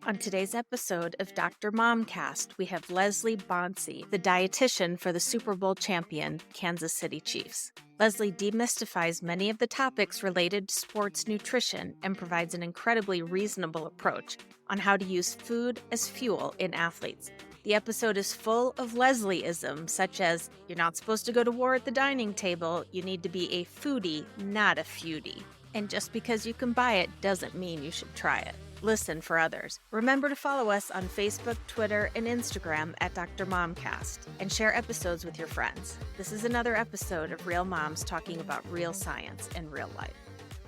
On today's episode of Dr. Momcast, we have Leslie Bondi, the dietitian for the Super Bowl champion Kansas City Chiefs. Leslie demystifies many of the topics related to sports nutrition and provides an incredibly reasonable approach on how to use food as fuel in athletes. The episode is full of Leslie-isms, such as, you're not supposed to go to war at the dining table, you need to be a foodie, not a feudie. And just because you can buy it doesn't mean you should try it. Listen for others. Remember to follow us on Facebook, Twitter, and Instagram at Dr. Momcast, and share episodes with your friends. This is another episode of Real Moms talking about real science in real life.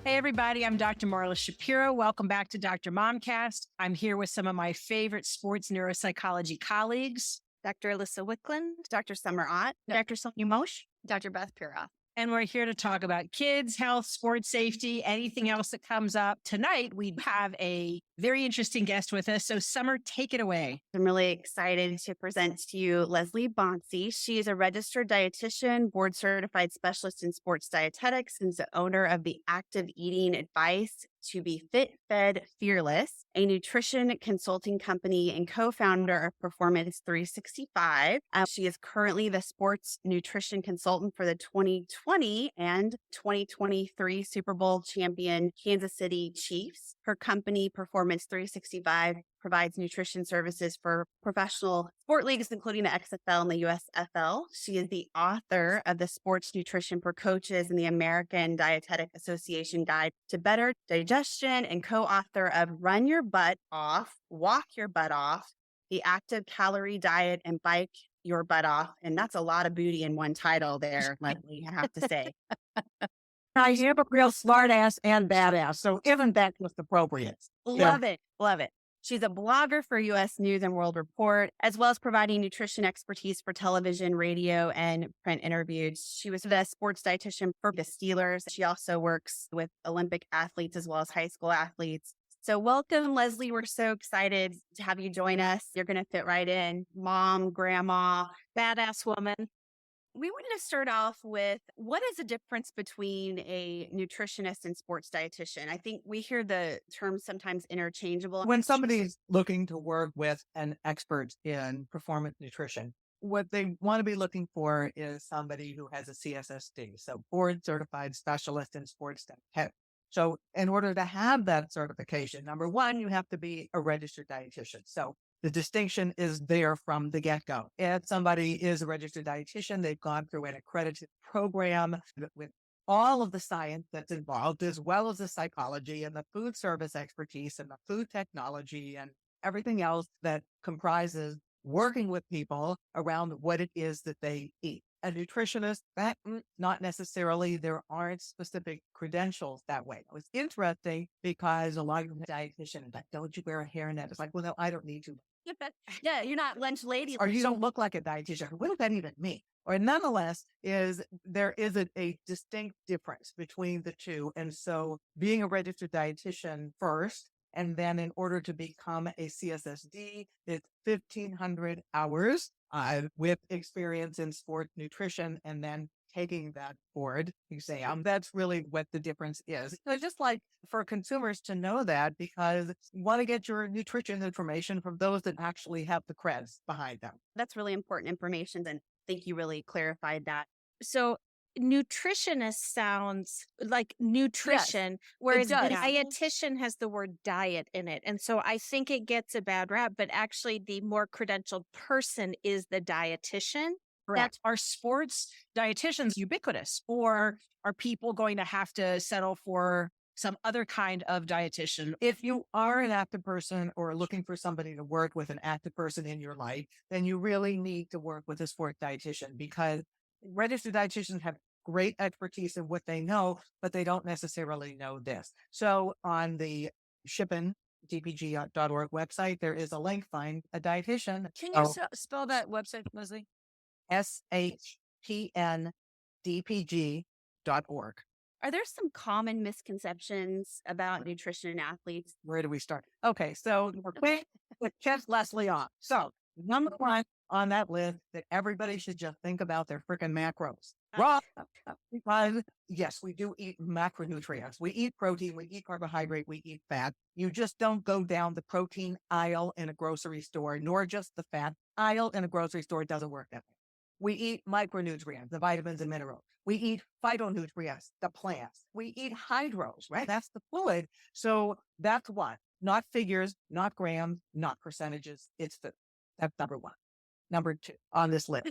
Hey, everybody, I'm Dr. Marla Shapiro. Welcome back to Dr. Momcast. I'm here with some of my favorite sports neuropsychology colleagues. Dr. Alyssa Wickland, Dr. Summer Ott, Dr. Sonia Mosh, Dr. Beth Piroff. And we're here to talk about kids, health, sports safety, anything else that comes up. Tonight, we have a very interesting guest with us. So Summer, take it away. I'm really excited to present to you Leslie Bondi. She is a registered dietitian, board certified specialist in sports dietetics, and is the owner of the Active Eating Advice to be Fit, Fed, Fearless, a nutrition consulting company and co-founder of Performance 365. She is currently the sports nutrition consultant for the 2020 and 2023 Super Bowl champion Kansas City Chiefs. Her company, Performance 365, provides nutrition services for professional sport leagues, including the XFL and the USFL. She is the author of the Sports Nutrition for Coaches and the American Dietetic Association Guide to Better Digestion, and co-author of Run Your Butt Off, Walk Your Butt Off, The Active Calorie Diet, and Bike Your Butt Off. And that's a lot of booty in one title there, Leslie, I have to say. I am a real smart ass and badass, so even that was appropriate. Love it. Love it. She's a blogger for U.S. News and World Report, as well as providing nutrition expertise for television, radio, and print interviews. She was the sports dietitian for the Steelers. She also works with Olympic athletes as well as high school athletes. So welcome, Leslie. We're so excited to have you join us. You're going to fit right in. Mom, grandma, Badass woman. we wanted to start off with, what is the difference between a nutritionist and sports dietitian? I think we hear the terms sometimes interchangeable. When somebody's looking to work with an expert in performance nutrition, what they want to be looking for is somebody who has a CSSD, so board certified specialist in sports dietetics. So in order to have that certification, number one, you have to be a registered dietitian. So the distinction is there from the get-go. If somebody is a registered dietitian, they've gone through an accredited program with all of the science that's involved, as well as the psychology and the food service expertise and the food technology and everything else that comprises working with people around what it is that they eat. A nutritionist, that not necessarily, there aren't specific credentials that way. It was interesting because a lot of dietitians like, don't you wear a hairnet? It's like, well, no, I don't need to. Yeah, you're not lunch lady. Or you don't look like a dietitian. What does that even mean? Or nonetheless, there is a distinct difference between the two. And so being a registered dietitian first, and then in order to become a CSSD, it's 1,500 hours with experience in sports nutrition, and then taking that board exam. That's really what the difference is. So just like for consumers to know that, because you want to get your nutrition information from those that actually have the creds behind them. That's really important information. And I think you really clarified that. So nutritionist sounds like nutrition, whereas the dietitian has the word diet in it. And so I think it gets a bad rap, but actually the more credentialed person is the dietitian. Correct. Are sports dietitians ubiquitous, or are people going to have to settle for some other kind of dietitian? If you are an active person or looking for somebody to work with an active person in your life, then you really need to work with a sports dietitian, because registered dietitians have great expertise in what they know, but they don't necessarily know this. So on the shipping dpg.org website, there is a link, find a dietitian. Can you spell that website, Leslie? shpndpg.org. Are there some common misconceptions about nutrition and athletes? Where do we start? Okay, so we're quick with just Leslie on. So number one, on that list that everybody should just think about their freaking macros. Wrong. Because yes, we do eat macronutrients. We eat protein, we eat carbohydrate, we eat fat. You just don't go down the protein aisle in a grocery store, nor just the fat aisle in a grocery store. It doesn't work that way. We eat micronutrients, the vitamins and minerals. We eat phytonutrients, the plants. We eat hydros, right? That's the fluid. So that's what, not figures, not grams, not percentages. It's food. That's number one. Number two on this list.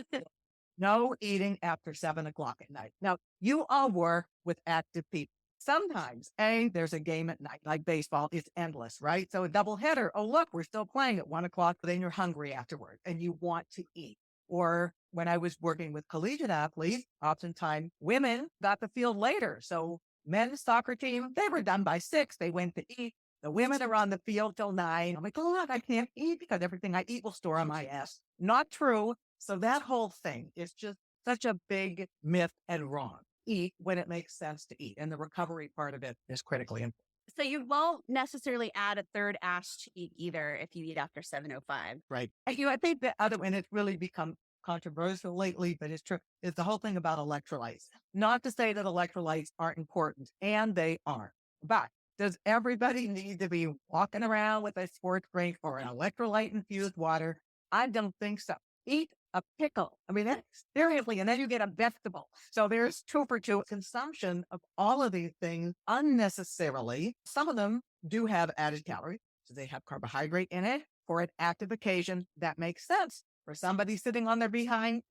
No eating after 7 o'clock at night. Now, you all work with active people. Sometimes, there's a game at night, like baseball. It's endless, right? So a double header. Oh, look, we're still playing at 1 o'clock, but then you're hungry afterward and you want to eat. Or when I was working with collegiate athletes, oftentimes women got the field later. So men's soccer team, they were done by 6. They went to eat. The women are on the field till 9. I'm like, oh, look, I can't eat because everything I eat will store on my ass. Not true. So that whole thing is just such a big myth and wrong. Eat when it makes sense to eat. And the recovery part of it is critically important. So you won't necessarily add a third ash to eat either if you eat after 7:05. Right. And, I think the other, and it's really become controversial lately, but it's true, is the whole thing about electrolytes. Not to say that electrolytes aren't important, and they are. But does everybody need to be walking around with a sports drink or an electrolyte infused water? I don't think so. Eat a pickle. I mean, that's seriously, and then you get a vegetable. So there's 2 for 2 consumption of all of these things unnecessarily. Some of them do have added calories, so they have carbohydrate in it. For an active occasion, that makes sense. For somebody sitting on their behind,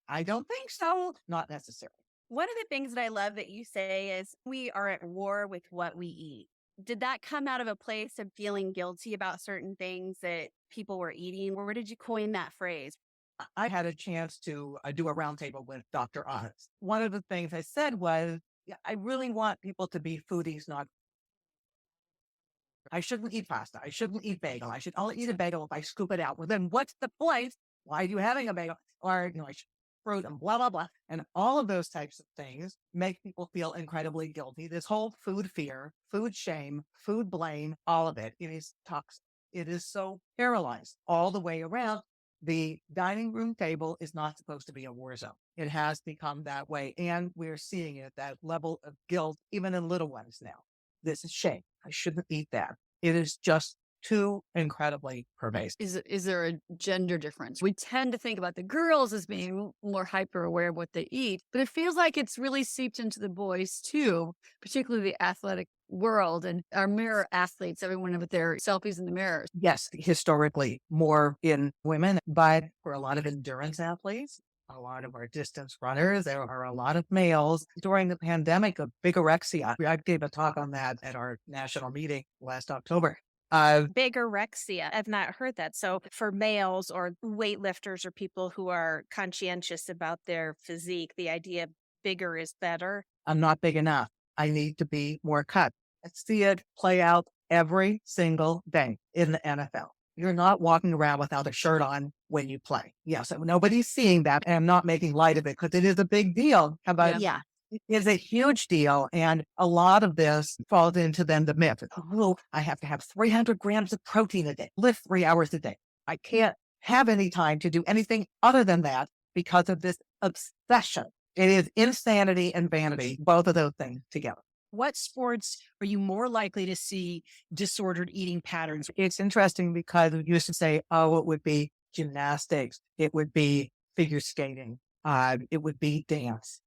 I don't think so. Not necessarily. One of the things that I love that you say is we are at war with what we eat. Did that come out of a place of feeling guilty about certain things that people were eating? Where did you coin that phrase? I had a chance to do a roundtable with Dr. Oz. One of the things I said was, I really want people to be foodies, not. I shouldn't eat pasta. I shouldn't eat bagel. I should only eat a bagel if I scoop it out. Well, then what's the point? Why are you having a bagel? Or, I should fruit and blah, blah, blah. And all of those types of things make people feel incredibly guilty. This whole food fear, food shame, food blame, all of it is toxic. It is so paralyzed all the way around. The dining room table is not supposed to be a war zone. It has become that way. And we're seeing it, that level of guilt, even in little ones now. This is shame. I shouldn't eat that. It is just too incredibly pervasive. Is there a gender difference? We tend to think about the girls as being more hyper aware of what they eat, but it feels like it's really seeped into the boys too, particularly the athletic world and our mirror athletes, everyone with their selfies in the mirrors. Yes, historically more in women, but for a lot of endurance athletes, a lot of our distance runners, there are a lot of males. During the pandemic of bigorexia, I gave a talk on that at our national meeting last October. Bigorexia. I've not heard that. So for males or weightlifters or people who are conscientious about their physique, the idea of bigger is better. I'm not big enough. I need to be more cut. I see it play out every single day in the NFL. You're not walking around without a shirt on when you play. Yes, nobody's seeing that. And I'm not making light of it because it is a big deal. How about Yeah. It is a huge deal. And a lot of this falls into then the myth. Oh, I have to have 300 grams of protein a day, lift 3 hours a day. I can't have any time to do anything other than that because of this obsession. It is insanity and vanity, both of those things together. What sports are you more likely to see disordered eating patterns? It's interesting because we used to say, oh, it would be gymnastics. It would be figure skating. It would be dance.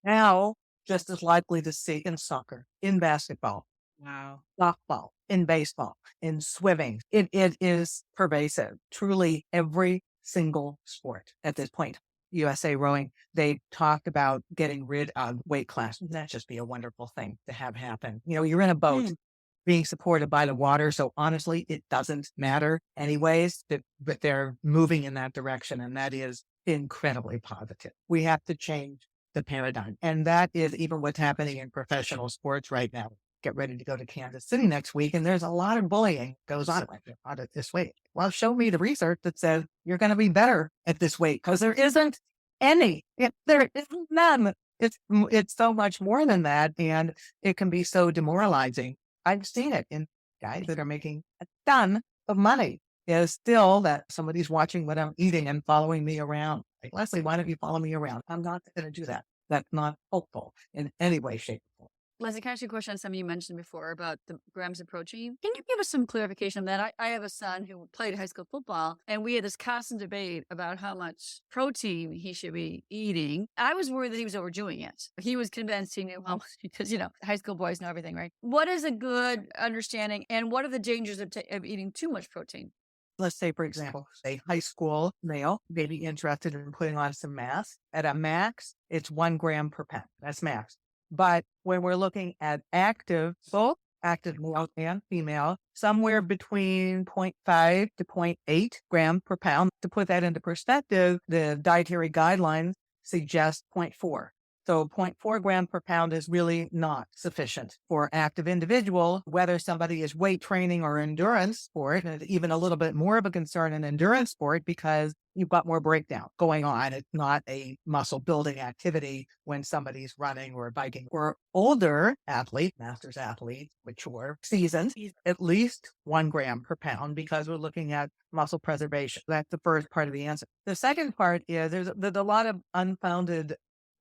Now, just as likely to see in soccer, in basketball, Wow. softball, in baseball, in swimming. It is pervasive. Truly every single sport at this point. USA Rowing, they talked about getting rid of weight class. That'd just be a wonderful thing to have happen. You're in a boat being supported by the water. So honestly, it doesn't matter anyways, but they're moving in that direction. And that is incredibly positive. We have to change the paradigm. And that is even what's happening in professional sports right now. Get ready to go to Kansas City next week. And there's a lot of bullying goes on at this weight. Well, show me the research that says you're going to be better at this weight because there isn't any. There isn't none. It's so much more than that. And it can be so demoralizing. I've seen it in guys that are making a ton of money is still that somebody's watching what I'm eating and following me around. Like, Leslie, why don't you follow me around? I'm not going to do that. That's not helpful in any way, shape, or form. Leslie, can I ask you a question on something you mentioned before about the grams of protein? Can you give us some clarification on that? I have a son who played high school football, and we had this constant debate about how much protein he should be eating. I was worried that he was overdoing it. He was convinced he knew how much, because, high school boys know everything, right? What is a good understanding, and what are the dangers of eating too much protein? Let's say, for example, a high school male may be interested in putting on some mass. At a max, it's 1 gram per pound. That's max. But when we're looking at both active male and female, somewhere between 0.5 to 0.8 gram per pound. To put that into perspective, the dietary guidelines suggest 0.4. So 0.4 gram per pound is really not sufficient for active individual, whether somebody is weight training or endurance sport, and even a little bit more of a concern in endurance sport because you've got more breakdown going on. It's not a muscle building activity when somebody's running or biking. Or older athlete, masters athlete, mature, seasoned, at least 1 gram per pound because we're looking at muscle preservation. That's the first part of the answer. The second part is there's a lot of unfounded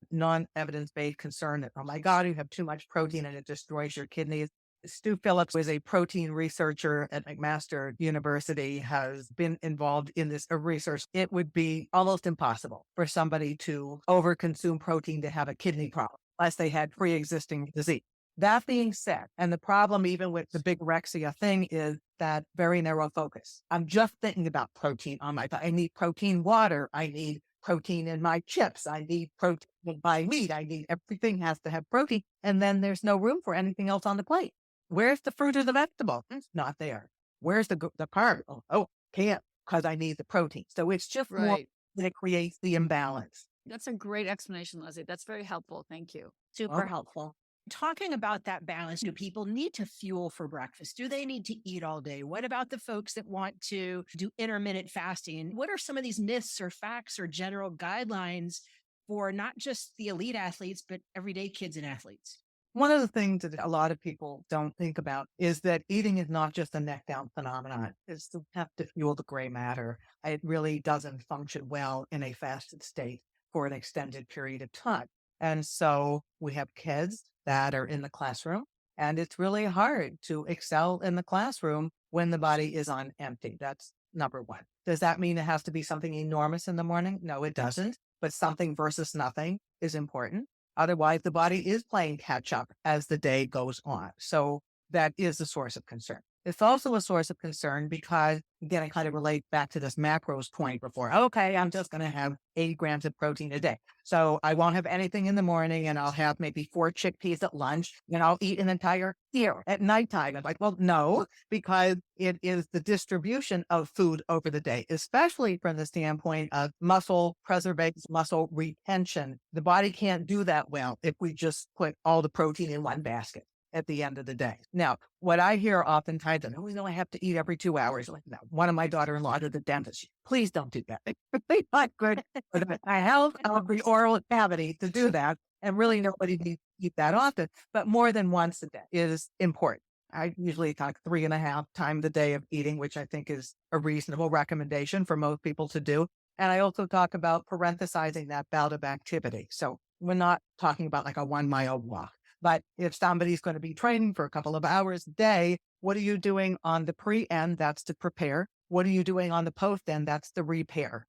non-evidence-based concern that, oh my God, you have too much protein and it destroys your kidneys. Stu Phillips was a protein researcher at McMaster University, has been involved in this research. It would be almost impossible for somebody to overconsume protein to have a kidney problem unless they had pre-existing disease. That being said, and the problem even with the big Rexia thing is that very narrow focus. I'm just thinking about protein on my diet. I need protein water. I need protein in my chips. I need protein in my meat. Everything has to have protein. And then there's no room for anything else on the plate. Where's the fruit or the vegetable? It's not there. Where's the carb? Oh, can't, because I need the protein. So it's just more that it creates the imbalance. That's a great explanation, Leslie. That's very helpful. Thank you. Super helpful. Talking about that balance, do people need to fuel for breakfast? Do they need to eat all day? What about the folks that want to do intermittent fasting? What are some of these myths or facts or general guidelines for not just the elite athletes, but everyday kids and athletes? One of the things that a lot of people don't think about is that eating is not just a neck down phenomenon. It's to have to fuel the gray matter. It really doesn't function well in a fasted state for an extended period of time. And so we have kids that are in the classroom, and it's really hard to excel in the classroom when the body is on empty. That's number one. Does that mean it has to be something enormous in the morning? No, it doesn't. But something versus nothing is important. Otherwise, the body is playing catch up as the day goes on. So that is a source of concern. It's also a source of concern because, again, I kind of relate back to this macros point before. Okay, I'm just going to have 8 grams of protein a day. So I won't have anything in the morning and I'll have maybe 4 chickpeas at lunch and I'll eat an entire ear at nighttime. I'm like, well, no, because it is the distribution of food over the day, especially from the standpoint of muscle preservation, muscle retention. The body can't do that well if we just put all the protein in one basket at the end of the day. Now, what I hear oftentimes, and I have to eat every 2 hours. Like, no, one of my daughter-in-law to the dentist, please don't do that. It's not good for the health of the oral cavity to do that. And really nobody needs to eat that often, but more than once a day is important. I usually talk 3.5 times a day of eating, which I think is a reasonable recommendation for most people to do. And I also talk about parenthesizing that bout of activity. So we're not talking about like a 1-mile walk. But if somebody's going to be training for a couple of hours a day, what are you doing on the pre-end? That's to prepare. What are you doing on the post-end? That's the repair.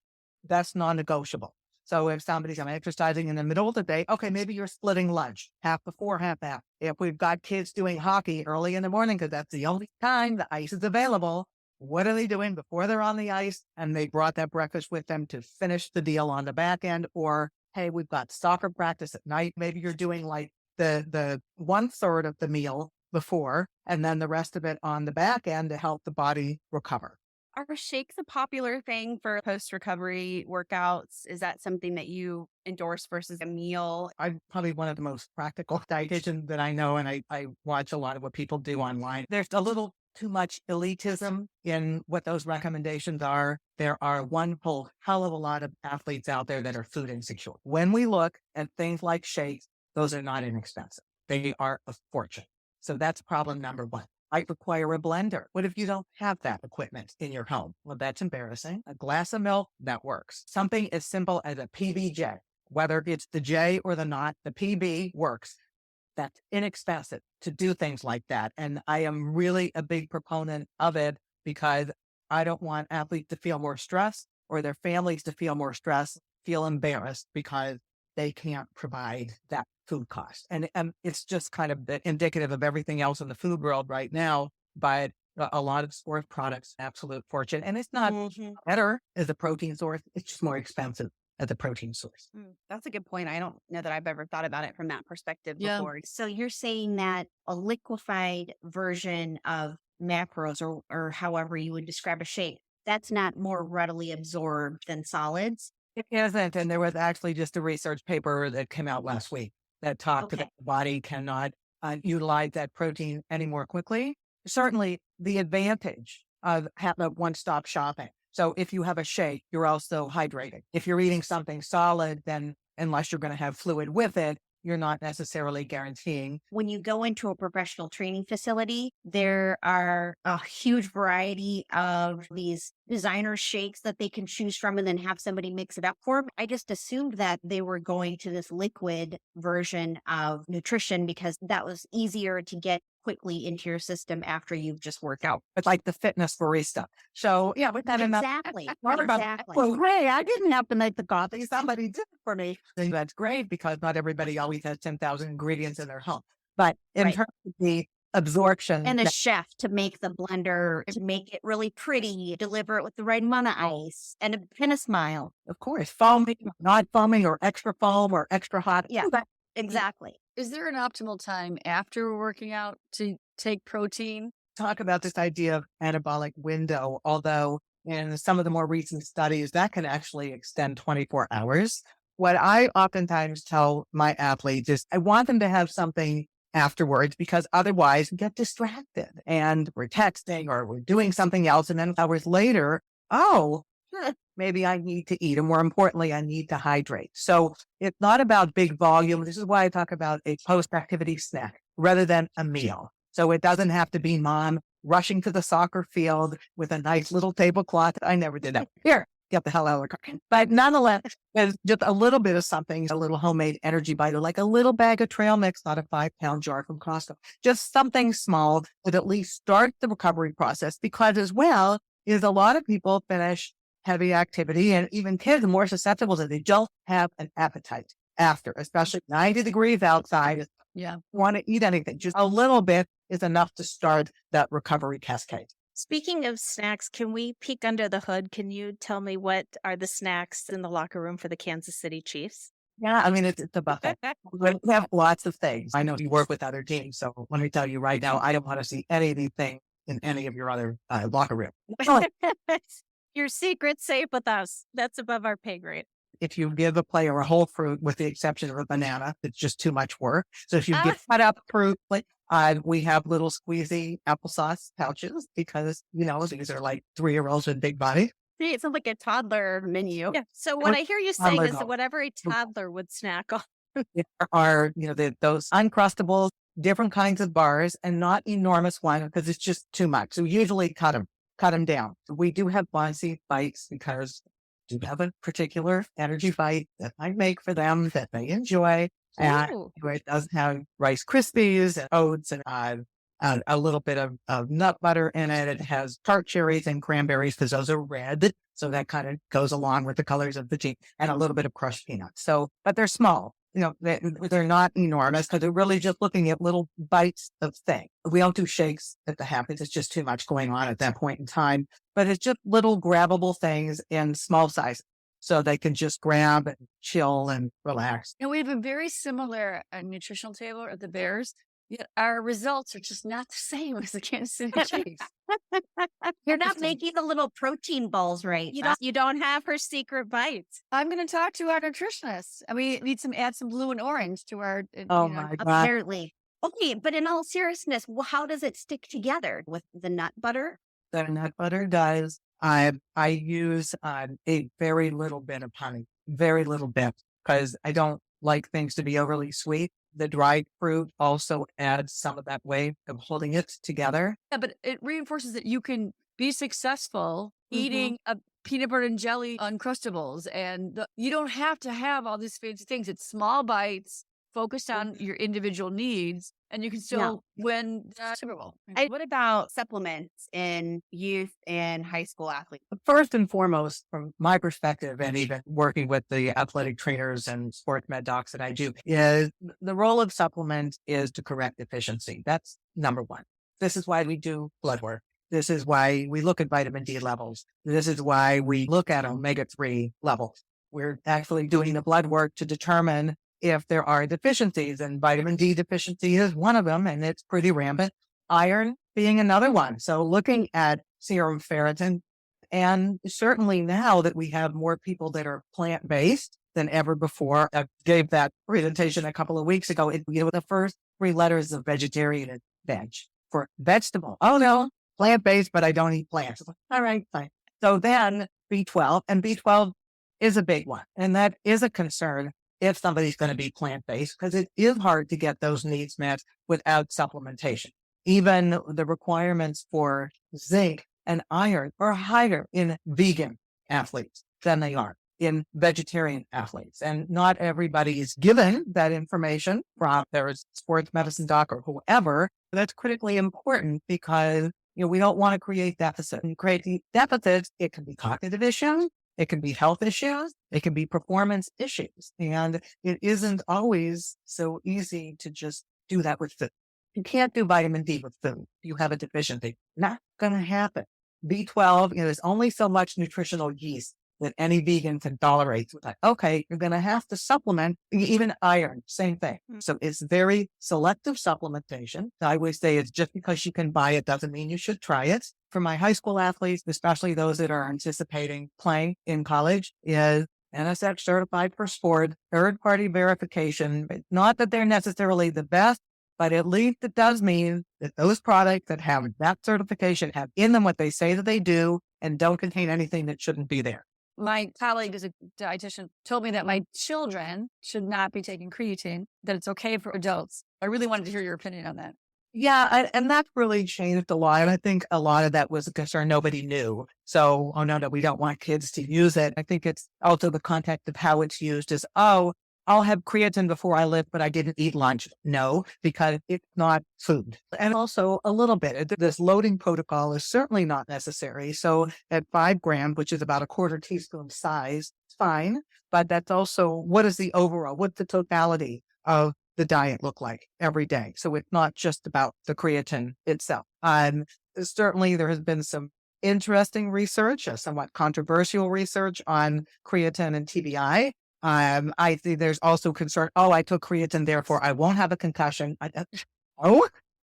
That's non-negotiable. So if somebody's exercising in the middle of the day, okay, maybe you're splitting lunch, half before, half after. If we've got kids doing hockey early in the morning, because that's the only time the ice is available, what are they doing before they're on the ice? And they brought that breakfast with them to finish the deal on the back end. Or, hey, we've got soccer practice at night. Maybe you're doing like the 1/3 of the meal before, and then the rest of it on the back end to help the body recover. Are shakes a popular thing for post-recovery workouts? Is that something that you endorse versus a meal? I'm probably one of the most practical dietitians that I know, and I watch a lot of what people do online. There's a little too much elitism in what those recommendations are. There are one whole hell of a lot of athletes out there that are food insecure. When we look at things like shakes, those are not inexpensive. They are a fortune. So that's problem number one. might require a blender. What if you don't have that equipment in your home? Well, that's embarrassing. A glass of milk, that works. Something as simple as a PBJ, whether it's the J or the not, the PB works. That's inexpensive to do things like that. And I am really a big proponent of it because I don't want athletes to feel more stress or their families to feel more stress, feel embarrassed because they can't provide that food cost. And it's just kind of indicative of everything else in the food world right now. But a lot of sport products, absolute fortune. And it's not better as a protein source. It's just more expensive as a protein source. That's a good point. I don't know that I've ever thought about it from that perspective Yeah. before. So you're saying that a liquefied version of macros or however you would describe a shake, that's not more readily absorbed than solids? It isn't. And there was actually just a research paper that came out last week that talked about the body cannot utilize that protein any more quickly. Certainly the advantage of having a one-stop shopping. So if you have a shake, you're also hydrating. If you're eating something solid, then unless you're going to have fluid with it, you're not necessarily guaranteeing. When you go into a professional training facility, there are a huge variety of these designer shakes that they can choose from and then have somebody mix it up for them. I just assumed that they were going to this liquid version of nutrition because that was easier to get quickly into your system after you've just worked out. It's like the fitness barista. So yeah, with that Exactly. Exactly. Well, hey, I didn't have to make the coffee. Somebody did it for me. And that's great because not everybody always has 10,000 ingredients in their home. But in terms of the absorption. And a chef to make the blender, to make it really pretty, deliver it with the right amount of ice and a smile. Of course, foaming, not foaming, or extra foam or extra hot. Yeah, exactly. Is there an optimal time after we're working out to take protein? Talk about this idea of anabolic window, although in some of the more recent studies, that can actually extend 24 hours. What I oftentimes tell my athletes is I want them to have something afterwards because otherwise we get distracted and we're texting or we're doing something else. And then hours later, maybe I need to eat. And more importantly, I need to hydrate. So it's not about big volume. This is why I talk about a post-activity snack rather than a meal. So it doesn't have to be mom rushing to the soccer field with a nice little tablecloth. I never did that. Here, get the hell out of the car. But nonetheless, there's just a little bit of something, a little homemade energy bite, like a little bag of trail mix, not a 5-pound jar from Costco. Just something small that at least starts the recovery process because as well is a lot of people finish heavy activity and even kids are more susceptible to they don't have an appetite after, especially 90 degrees outside. Yeah. Want to eat anything. Just a little bit is enough to start that recovery cascade. Speaking of snacks, can we peek under the hood? Can you tell me what are the snacks in the locker room for the Kansas City Chiefs? Yeah, I mean, it's a buffet. We have lots of things. I know you work with other teams, so let me tell you right now, I don't want to see any of these things in any of your other locker room. Your secret's safe with us. That's above our pay grade. If you give a player a whole fruit, with the exception of a banana, it's just too much work. So if you get cut up fruit, we have little squeezy applesauce pouches because, these are like 3-year-olds with big body. See, it sounds like a toddler menu. Yeah. So what I hear you saying is that whatever a toddler would snack on. There are, those Uncrustables, different kinds of bars and not enormous ones because it's just too much. So usually cut them down. We do have Bonci bites because do have a particular energy bite that I make for them that they enjoy. And it does have Rice Krispies and oats and a little bit of nut butter in it. It has tart cherries and cranberries because those are red. So that kind of goes along with the colors of the team and a little bit of crushed peanuts. So, but they're small. They're not enormous because they're really just looking at little bites of things. We don't do shakes at the Happens. It's just too much going on at that point in time. But it's just little grabbable things in small sizes. So they can just grab and chill and relax. And we have a very similar nutritional table at the Bears. Yet our results are just not the same as the Kansas City Chiefs. You're not making the little protein balls right. You don't have her secret bites. I'm going to talk to our nutritionist. And we need add some blue and orange to our. My God. Apparently. Okay, but in all seriousness, how does it stick together with the nut butter? The nut butter does. I use a very little bit of honey, very little bit, because I don't like things to be overly sweet. the dried fruit also adds some of that way of holding it together. Yeah, but it reinforces that you can be successful eating a peanut butter and jelly Uncrustables, and you don't have to have all these fancy things. It's small bites focused on your individual needs, and you can still win the Super Bowl. What about supplements in youth and high school athletes? First and foremost, from my perspective, and even working with the athletic trainers and sports med docs that I do, is the role of supplement is to correct deficiency. That's number one. This is why we do blood work. This is why we look at vitamin D levels. This is why we look at omega-3 levels. We're actually doing the blood work to determine if there are deficiencies, and vitamin D deficiency is one of them, and it's pretty rampant. Iron being another one. So looking at serum ferritin, and certainly now that we have more people that are plant-based than ever before. I gave that presentation a couple of weeks ago. The first three letters of vegetarian is veg. For vegetable, oh no, plant-based, but I don't eat plants. All right, fine. So then B12, and B12 is a big one. And that is a concern if somebody's going to be plant-based, because it is hard to get those needs met without supplementation. Even the requirements for zinc and iron are higher in vegan athletes than they are in vegetarian athletes. And not everybody is given that information from their sports medicine doc or whoever. That's critically important because we don't want to create deficits. And creating deficits, it can be cognitive issues, it can be health issues, it can be performance issues. And it isn't always so easy to just do that with food. You can't do vitamin D with food. You have a deficiency. Not going to happen. B12, there's only so much nutritional yeast that any vegan can tolerate. So like, okay, you're going to have to supplement. Even iron, same thing. So it's very selective supplementation. I always say it's just because you can buy it doesn't mean you should try it. For my high school athletes, especially those that are anticipating playing in college, is NSF certified for sport, third-party verification. Not that they're necessarily the best, but at least it does mean that those products that have that certification have in them what they say that they do and don't contain anything that shouldn't be there. My colleague is a dietitian, told me that my children should not be taking creatine, that it's okay for adults. I really wanted to hear your opinion on that. Yeah, and that really changed a lot. And I think a lot of that was a concern nobody knew. So, oh no, we don't want kids to use it. I think it's also the context of how it's used is, oh, I'll have creatine before I live, but I didn't eat lunch. No, because it's not food. And also a little bit, this loading protocol is certainly not necessary. So at 5 grams, which is about a quarter teaspoon size, it's fine. But that's also, what is the overall, what's the totality of the diet look like every day? So it's not just about the creatine itself. Certainly there has been some interesting research, somewhat controversial research on creatine and TBI. I think there's also concern, I took creatine, therefore I won't have a concussion.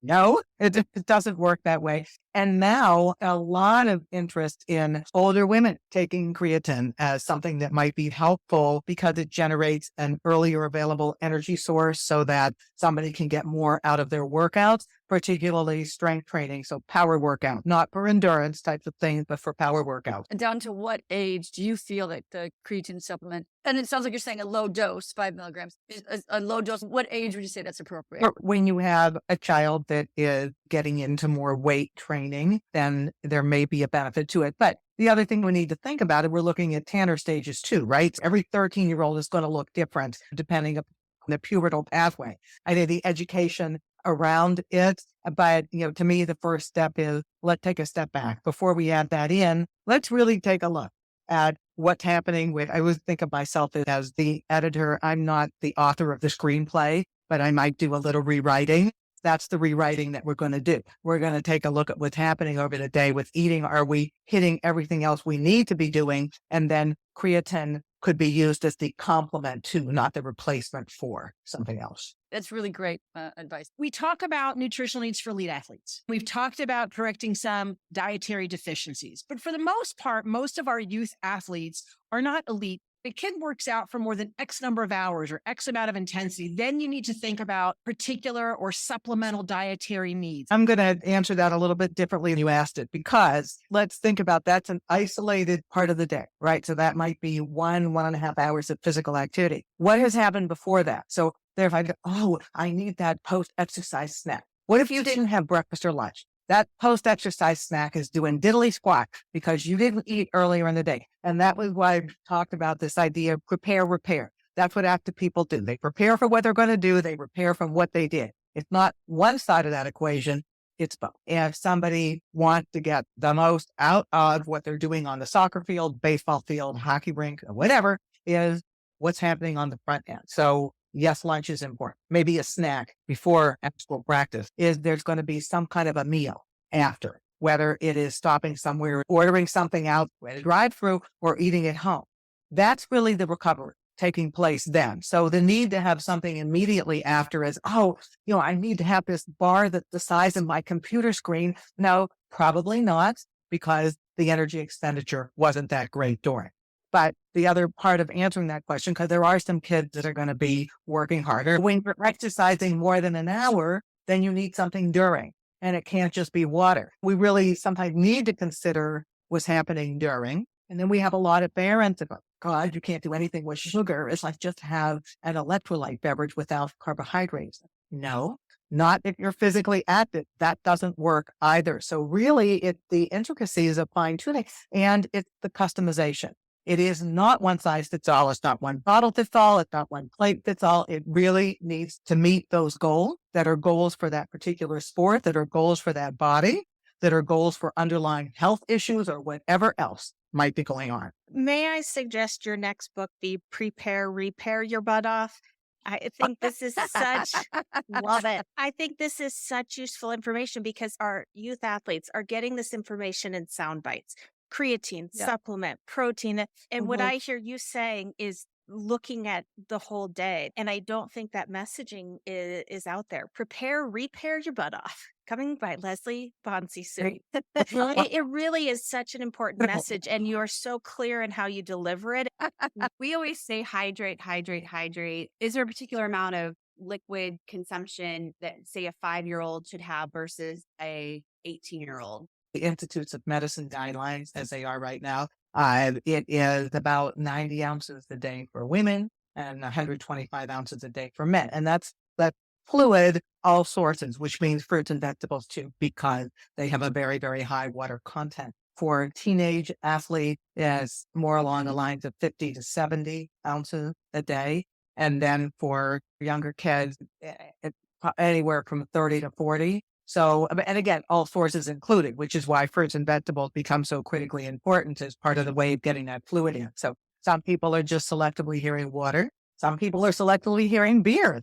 No, it doesn't work that way. And now a lot of interest in older women taking creatine as something that might be helpful because it generates an earlier available energy source so that somebody can get more out of their workouts, particularly strength training. So power workout, not for endurance types of things, but for power workouts. And down to what age do you feel that the creatine supplement, and it sounds like you're saying a low dose, 5 milligrams, is a low dose. What age would you say that's appropriate? When you have a child that is getting into more weight training, then there may be a benefit to it. But the other thing we need to think about it, we're looking at Tanner stages too, right? Every 13-year-old is going to look different depending on the pubertal pathway. I think the education around it, but to me, the first step is let's take a step back. Before we add that in, let's really take a look at what's happening with, I always think of myself as the editor. I'm not the author of the screenplay, but I might do a little rewriting. That's the rewriting that we're going to do. We're going to take a look at what's happening over the day with eating. Are we hitting everything else we need to be doing? And then creatine could be used as the complement to, not the replacement for something else. That's really great advice. We talk about nutritional needs for elite athletes. We've talked about correcting some dietary deficiencies, but for the most part, most of our youth athletes are not elite. A kid works out for more than X number of hours or X amount of intensity, then you need to think about particular or supplemental dietary needs. I'm going to answer that a little bit differently than you asked it, because let's think about that's an isolated part of the day, right? So that might be 1.5 hours of physical activity. What has happened before that? So They're like, oh, I need that post-exercise snack. What if you didn't have breakfast or lunch? That post-exercise snack is doing diddly squat because you didn't eat earlier in the day. And that was why I talked about this idea of prepare, repair. That's what active people do. They prepare for what they're going to do. They repair from what they did. It's not one side of that equation. It's both. If somebody wants to get the most out of what they're doing on the soccer field, baseball field, hockey rink, or whatever, is what's happening on the front end. So yes, lunch is important. Maybe a snack before actual practice is there's going to be some kind of a meal after, whether it is stopping somewhere, ordering something out at a drive-through, or eating at home. That's really the recovery taking place then. So the need to have something immediately after is, I need to have this bar that's the size of my computer screen. No, probably not, because the energy expenditure wasn't that great during. But the other part of answering that question, because there are some kids that are going to be working harder. When you're exercising more than an hour, then you need something during, and it can't just be water. We really sometimes need to consider what's happening during. And then we have a lot of parents about, God, you can't do anything with sugar. It's like just have an electrolyte beverage without carbohydrates. No, not if you're physically active. That doesn't work either. So really, it's the intricacies of fine tuning, and it's the customization. It is not one size fits all. It's not one bottle fits all. It's not one plate fits all. It really needs to meet those goals that are goals for that particular sport, that are goals for that body, that are goals for underlying health issues or whatever else might be going on. May I suggest your next book be Prepare, Repair Your Butt Off? I think this is such, Love it. I think this is such useful information because our youth athletes are getting this information in sound bites. Creatine, supplement, protein. And what I hear you saying is looking at the whole day. And I don't think that messaging is out there. Prepare, repair your butt off. Coming by Leslie Bondi soon. It really is such an important message, and you are so clear in how you deliver it. We always say hydrate, hydrate, hydrate. Is there a particular amount of liquid consumption that, say, a 5-year-old should have versus a 18-year-old? The Institutes of Medicine guidelines, as they are right now, it is about 90 ounces a day for women and 125 ounces a day for men. And that's fluid, all sources, which means fruits and vegetables too, because they have a very, very high water content. For teenage athletes, it's more along the lines of 50 to 70 ounces a day. And then for younger kids, it's anywhere from 30 to 40. So, and again, all sources included, which is why fruits and vegetables become so critically important as part of the way of getting that fluid in. So some people are just selectively hearing water. Some people are selectively hearing beer.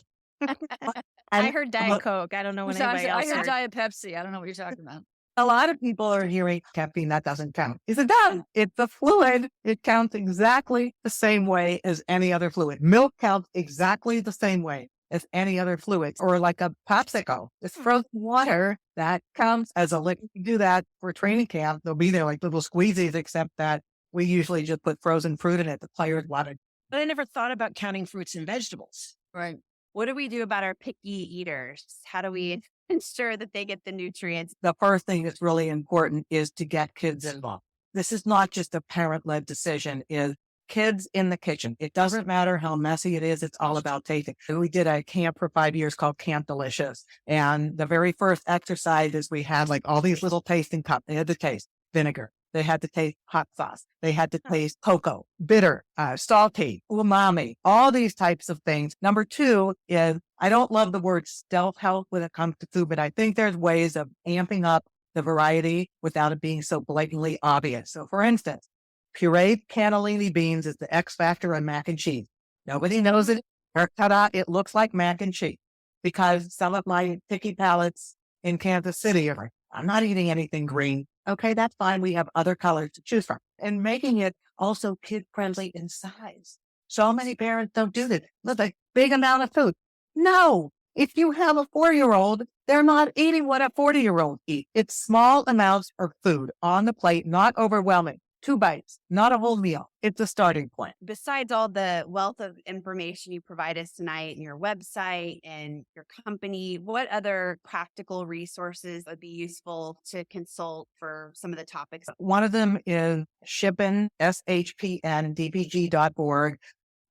I heard Diet Coke. I don't know what anybody else I heard heard. Diet Pepsi. I don't know what you're talking about. A lot of people are hearing caffeine. That doesn't count. Is it done? It's a fluid. It counts exactly the same way as any other fluid. Milk counts exactly the same way as any other fluid, or like a popsicle. It's frozen water that counts as a liquid. You do that for training camp. They'll be there like little squeezies, except that we usually just put frozen fruit in it. The players want it. But I never thought about counting fruits and vegetables. Right. What do we do about our picky eaters? How do we ensure that they get the nutrients? The first thing that's really important is to get kids involved. This is not just a parent-led decision, is kids in the kitchen. It doesn't matter how messy it is. It's all about tasting. We did a camp for 5 years called Camp Delicious. And the very first exercise is we had like all these little tasting cups. They had to taste vinegar. They had to taste hot sauce. They had to taste cocoa, bitter, salty, umami, all these types of things. Number two is, I don't love the word stealth health when it comes to food, but I think there's ways of amping up the variety without it being so blatantly obvious. So for instance, pureed cannellini beans is the X factor in mac and cheese. Nobody knows it. Ta-da, it looks like mac and cheese, because some of my picky palates in Kansas City are like, I'm not eating anything green. Okay, that's fine. We have other colors to choose from. And making it also kid-friendly in size. So many parents don't do this. Look, a big amount of food. No, if you have a 4-year-old, they're not eating what a 40-year-old eats. It's small amounts of food on the plate, not overwhelming. 2 bites, not a whole meal. It's a starting point. Besides all the wealth of information you provide us tonight and your website and your company, what other practical resources would be useful to consult for some of the topics? One of them is SHPN, SHPN, DPG.org.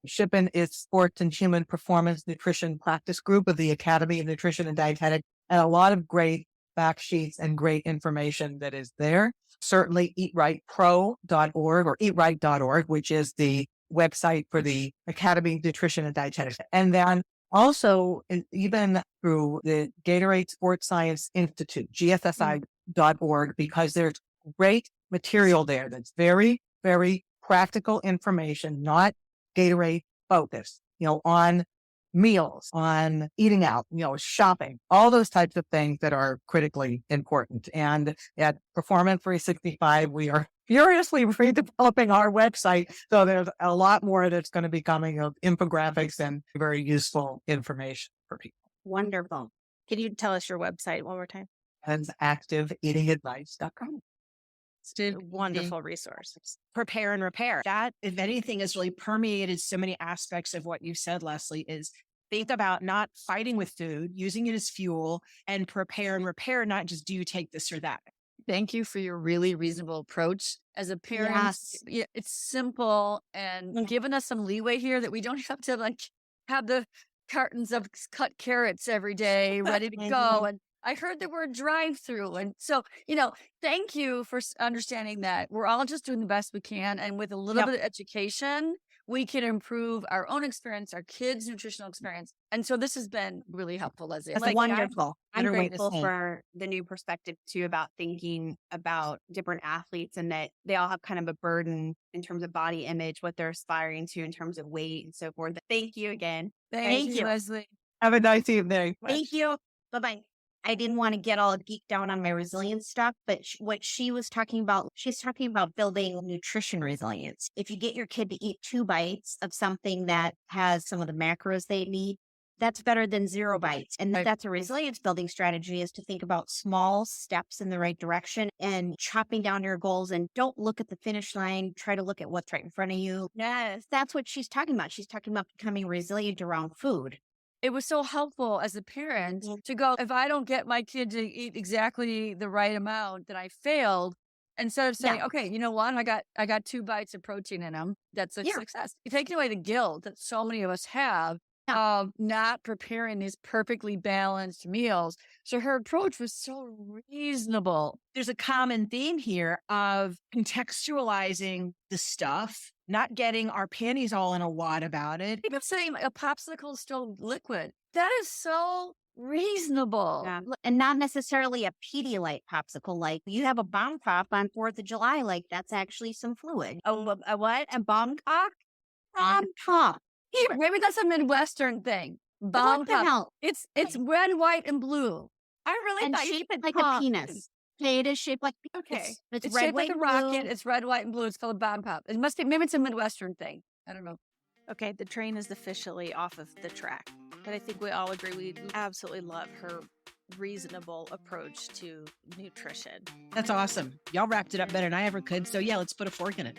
Shippen is Sports and Human Performance Nutrition Practice Group of the Academy of Nutrition and Dietetics, and a lot of great fact sheets and great information that is there. Certainly eatrightpro.org or eatright.org, which is the website for the Academy of Nutrition and Dietetics. And then also, even through the Gatorade Sports Science Institute, gssi.org, because there's great material there that's very, very practical information, not Gatorade focused, on meals, on eating out, shopping, all those types of things that are critically important. And at Performance 365, we are furiously redeveloping our website. So there's a lot more that's going to be coming of infographics and very useful information for people. Wonderful. Can you tell us your website one more time? And activeeatingadvice.com. It's a wonderful resource. Prepare and repair. That, if anything, has really permeated so many aspects of what you said, Leslie, is think about not fighting with food, using it as fuel, and prepare and repair, not just do you take this or that. Thank you for your really reasonable approach. As a parent, Yes. it's simple and giving us some leeway here that we don't have to have the cartons of cut carrots every day ready to go. And I heard the word drive-through. And so, thank you for understanding that we're all just doing the best we can. And with a little bit of education, we can improve our own experience, our kids' nutritional experience. And so this has been really helpful, Leslie. That's wonderful. I'm Better way to grateful say it. for the new perspective too about thinking about different athletes and that they all have kind of a burden in terms of body image, what they're aspiring to in terms of weight and so forth. Thank you again. Thank you. you, Leslie. Have a nice evening. Thank you. Bye-bye. I didn't want to get all geeked out on my resilience stuff, but what she was talking about, she's talking about building nutrition resilience. If you get your kid to eat 2 bites of something that has some of the macros they need, that's better than 0 bites. And that's a resilience building strategy, is to think about small steps in the right direction and chopping down your goals, and don't look at the finish line. Try to look at what's right in front of you. Yes, that's what she's talking about. She's talking about becoming resilient around food. It was so helpful as a parent to go, if I don't get my kid to eat exactly the right amount, then I failed. Instead of saying, okay, you know what? I got 2 bites of protein in them. That's a success. You're taking away the guilt that so many of us have of not preparing these perfectly balanced meals. So her approach was so reasonable. There's a common theme here of contextualizing the stuff, not getting our panties all in a wad about it. Even saying a popsicle is still liquid. That is so reasonable. Yeah. And not necessarily a Pedialyte popsicle. Like you have a bomb pop on 4th of July, like that's actually some fluid. A what? A bomb cock? Bomb pop. Maybe that's a Midwestern thing. Bomb What the pop. hell? It's red, white, and blue. I really And thought you shaped said like pop. a penis. Okay, it is shaped like a penis. Okay. It's It's red, shaped like white, a rocket. blue. It's red, white, and blue. It's called a bomb pop. It must be, maybe it's a Midwestern thing. I don't know. Okay, the train is officially off of the track. But I think we all agree we absolutely love her reasonable approach to nutrition. That's awesome. Y'all wrapped it up better than I ever could. So yeah, let's put a fork in it.